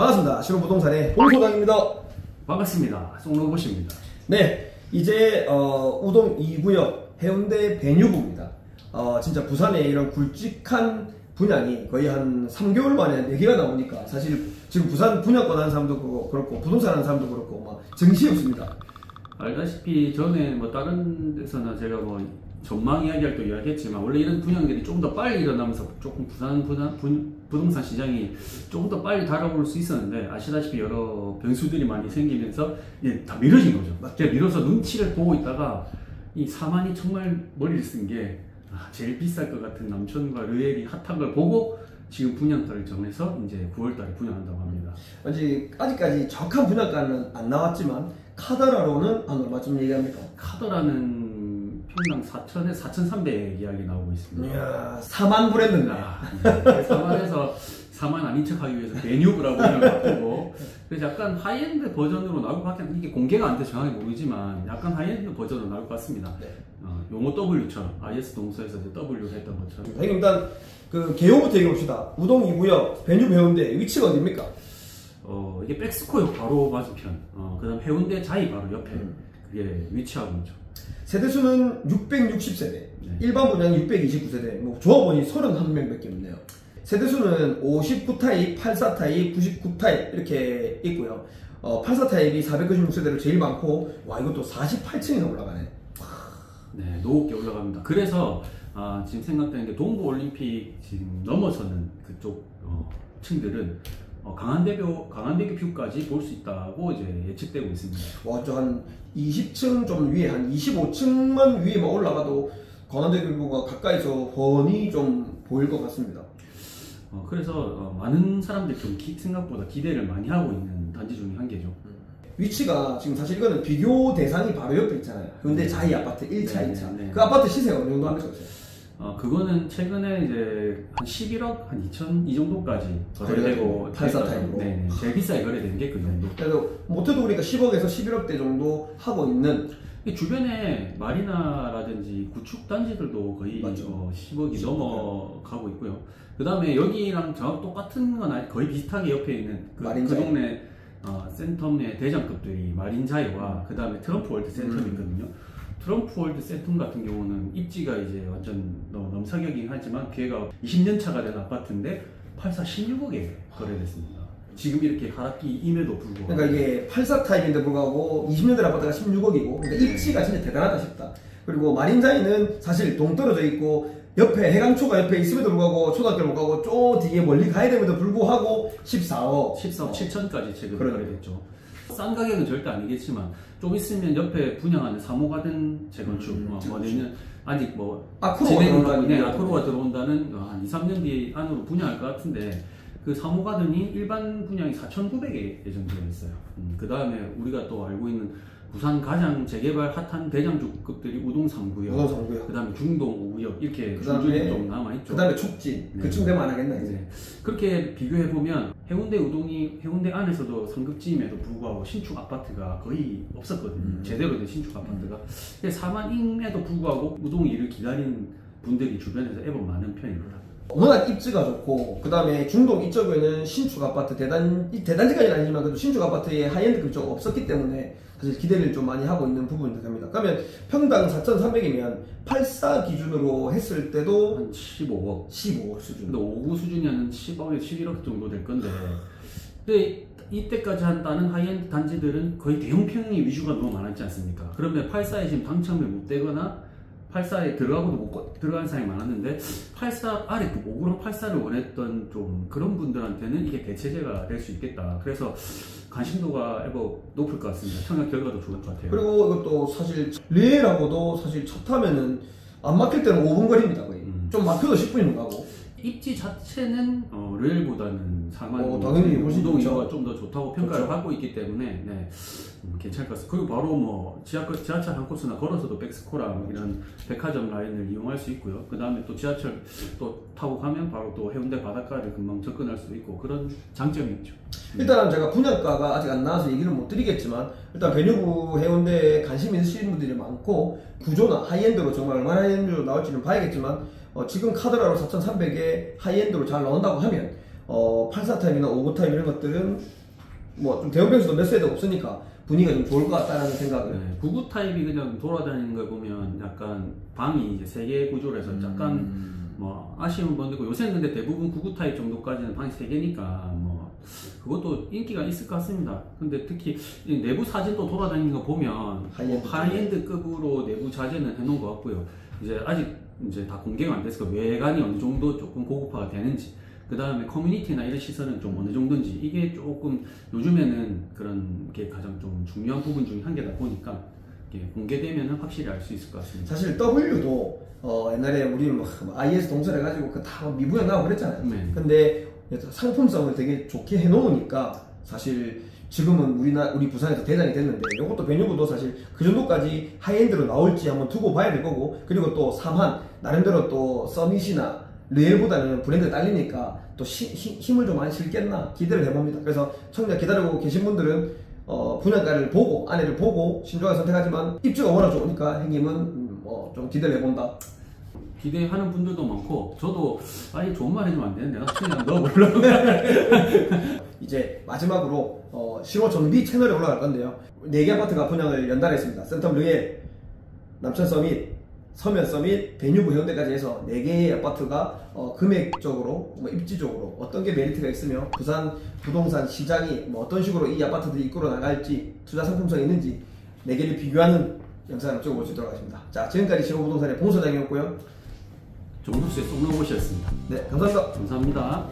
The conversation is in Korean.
반갑습니다. 신혼부동산의 홍소장입니다. 반갑습니다. 송로봇입니다. 네, 이제 우동 2구역 해운대 배뉴부입니다. 진짜 부산에 이런 굵직한 분양이 거의 한 3개월 만에 4개가 나오니까 사실 지금 부산 분양권 하는 사람도 그렇고 부동산 하는 사람도 그렇고 막 정신이 없습니다. 알다시피 전에 뭐 다른 데서나 제가 뭐 전망 이야기할 때 이야기했지만 원래 이런 분양들이 조금 더 빨리 일어나면서 조금 부산 부동산 시장이 조금 더 빨리 달아올 수 있었는데 아시다시피 여러 변수들이 많이 생기면서 이제 다 미뤄진 거죠. 제가 미뤄서 눈치를 보고 있다가 이 사만이 정말 머리를 쓴 게 제일 비쌀 것 같은 남천과 르엘이 핫한 걸 보고 지금 분양가를 정해서 이제 9월달에 분양한다고 합니다. 아직까지 정확한 분양가는 안 나왔지만 카더라로는 한 얼마쯤 얘기합니까? 카더라는 평당 4천에 4,300 이야기 나오고 있습니다. 이야, 4만 불했는데. 4만에서 4만 아닌 척 하기 위해서 배뉴브라고 이름을 바꾸고 그래서 약간 하이엔드 버전으로 나올 것 같긴 한데 이게 공개가 안 돼서 정확히 모르지만 약간 하이엔드 버전으로 나올 것 같습니다. 네. 용어 W처럼 IS 동서에서 이제 W 했던 것처럼. 형님 일단 그 개요부터 얘기해봅시다. 우동 2구역 배뉴부 해운대 위치가 어디입니까? 이게 백스코역 바로 맞은편, 그 다음 해운대 자이 바로 옆에 그게 위치하고 있죠. 세대수는 660세대, 네. 일반 분양이 629세대, 뭐 조합원이 31명밖에 없네요. 세대수는 59타입, 84타입, 99타입 이렇게 있고요. 84타입이 496세대로 제일 많고, 와 이것도 48층이나 올라가네. 네, 높게 올라갑니다. 그래서 지금 생각되는 게 동부올림픽 지금 넘어서는 그쪽 층들은 강한대교 뷰까지 볼 수 있다고 이제 예측되고 있습니다. 와, 저 한 20층 좀 위에, 한 25층만 위에만 올라가도 강한대교 뷰가 가까이서 훤히 좀 보일 것 같습니다. 그래서 많은 사람들이 좀 생각보다 기대를 많이 하고 있는 단지 중에 한 개죠. 위치가 지금 사실 이거는 비교 대상이 바로 옆에 있잖아요. 근데 자이 아파트 1차, 네, 2차. 네. 그 아파트 시세가 어느 정도 합니까? 그거는 최근에 이제 한 11억, 한 2천 이 정도까지 거래되고 84타입으로. 네, 제일 비싸게 거래된 게 그 정도. 그래도 못해도 우리가 10억에서 11억대 정도 하고 있는. 주변에 마리나라든지 구축 단지들도 거의 10억이 넘어가고 있고요. 그 다음에 여기랑 정확 똑같은 건 아니 거의 비슷하게 옆에 있는 그 동네 센텀의 대장급들이 마린자이와 그 다음에 트럼프월드 센텀이 있거든요. 트럼프월드 센텀 같은 경우는 입지가 이제 완전 넘사벽이긴 하지만 걔가 20년 차가 된 아파트인데 84 16억에 거래됐습니다. 지금 이렇게 하락기임에도 불구하고. 그러니까 이게 84타입인데 불구하고 20년 된 아파트가 16억이고 그러니까 입지가 진짜 대단하다 싶다. 그리고 마린자이는 사실 동떨어져 있고 옆에 해강초가 옆에 있음에도 불구하고 초등학교를 못 가고 저 뒤에 멀리 가야 됨에도 불구하고 14억 7천까지 최근 거래됐죠. 싼 가격은 절대 아니겠지만 좀 있으면 옆에 분양하는 3호가든 재건축 내년 아직 아크로가 들어온다는 한 2, 3년 뒤에 안으로 분양할 것 같은데 그 3호가든이 일반 분양이 4,900에 예정되어 있어요. 그 다음에 우리가 또 알고 있는 부산 가장 재개발 핫한 대장주급들이 우동 3구역, 그 다음에 중동 5구역 이렇게 줄줄이 좀 남아있죠. 그 다음에 촉진, 네. 그쯤 되면 안 하겠나 이제. 네. 그렇게 비교해보면 해운대 우동이 해운대 안에서도 상급지임에도 불구하고 신축 아파트가 거의 없었거든요. 제대로 된 신축 아파트가. 4만임에도 불구하고 우동이 이를 기다리는 분들이 주변에서 애법 많은 편입니다. 워낙 입지가 좋고 그 다음에 중동 이쪽에는 신축 아파트 대단지까지는 아니지만 그래도 신축 아파트에 하이엔드 쪽 없었기 때문에 사실 기대를 좀 많이 하고 있는 부분이 됩니다. 그러면 평당 4,300이면 84 기준으로 했을 때도 한 15억 수준. 근데 5구 수준이 한 10억에서 11억 정도 될 건데 근데 이때까지 한 다른 하이엔드 단지들은 거의 대형평이 위주가 너무 많았지 않습니까? 그러면 84에 지금 당첨을 못 되거나 84에 들어가고도 못 들어간 사람이 많았는데 84 아래 5구랑 84를 원했던 좀 그런 분들한테는 이게 대체제가 될 수 있겠다. 그래서 관심도가 높을 것 같습니다. 청약 결과도 좋을 것 같아요. 그리고 이것도 사실 르엘하고도 사실 차 타면은 안 막힐 때는 5분 거리입니다 거의. 좀 막혀도 10분이면 가고. 입지 자체는 르엘보다는 상한 당연히 우동이 좀 더 좋다고 평가를 받고 있기 때문에 괜찮을 것 같습니다. 그리고 바로 뭐 지하철 한 코스나 걸어서도 백스코랑 이런 백화점 라인을 이용할 수 있고요. 그 다음에 또 지하철 또 타고 가면 바로 또 해운대 바닷가를 금방 접근할 수 있고 그런 장점이 있죠. 일단 제가 분양가가 아직 안 나와서 얘기를 못 드리겠지만 일단 배뉴부 해운대에 관심 있으신 분들이 많고 구조나 하이엔드로 정말 얼마나 하이엔드로 나올지는 봐야겠지만 지금 카더라로 4,300에 하이엔드로 잘 나온다고 하면 84 타입이나 59 타입 이런 것들은 뭐 좀 대형 변수도 몇 세대 없으니까 분위기가 좀 좋을 것 같다는 생각을. 99 타입이 그냥 돌아다니는 걸 보면 약간 방이 이제 3개 구조라서 약간 뭐 아쉬운 건 있고, 요새는 근데 대부분 99 타입 정도까지는 방이 3개니까 뭐 그것도 인기가 있을 것 같습니다. 근데 특히 이 내부 사진도 돌아다니는 거 보면 하이엔드급으로 내부 자재는 해놓은 것 같고요. 이제 아직 이제 다 공개가 안 됐으니까 외관이 어느 정도 조금 고급화가 되는지, 그 다음에 커뮤니티나 이런 시설은 좀 어느 정도인지, 이게 조금 요즘에는 그런 게 가장 좀 중요한 부분 중에 한 개다 보니까 공개되면 확실히 알 수 있을 것 같습니다. 사실 W도 옛날에 우리 막 IS 동설해가지고 그 다 미부연 나오고 그랬잖아요. 네. 근데 상품성을 되게 좋게 해놓으니까 사실 지금은 우리 부산에서 대장이 됐는데, 이것도 베뉴브도 사실 그 정도까지 하이엔드로 나올지 한번 두고 봐야 될 거고, 그리고 또 3한 나름대로 또 서밋이나 르엘보다는 브랜드 딸리니까 또 힘을 좀 많이 실겠나 기대를 해봅니다. 그래서 청약 기다리고 계신 분들은 분양가를 보고 안에를 보고 신중하게 선택하지만 입주가 워낙 좋으니까 형님은 좀 기대를 해본다. 기대하는 분들도 많고, 저도 아예 좋은 말 해주면 안 되는데 나 그냥 넣어보려고. 이제 마지막으로 신호 정비 채널에 올라갈 건데요. 4개 아파트가 분양을 연달했습니다. 센텀 르엘, 남천 서밋, 서면 서밋, 베뉴브 해운대까지 해서 4개의 아파트가 금액적으로, 입지적으로 어떤 게 메리트가 있으며 부산 부동산 시장이 어떤 식으로 이 아파트들이 이끌어 나갈지, 투자 상품성이 있는지 4개를 비교하는 영상을 찍어볼 수 있도록 하겠습니다. 자, 지금까지 신호부동산의 봉소장이었고요. 정국수의 쏙나오시였습니다. 네, 감사합니다. 감사합니다.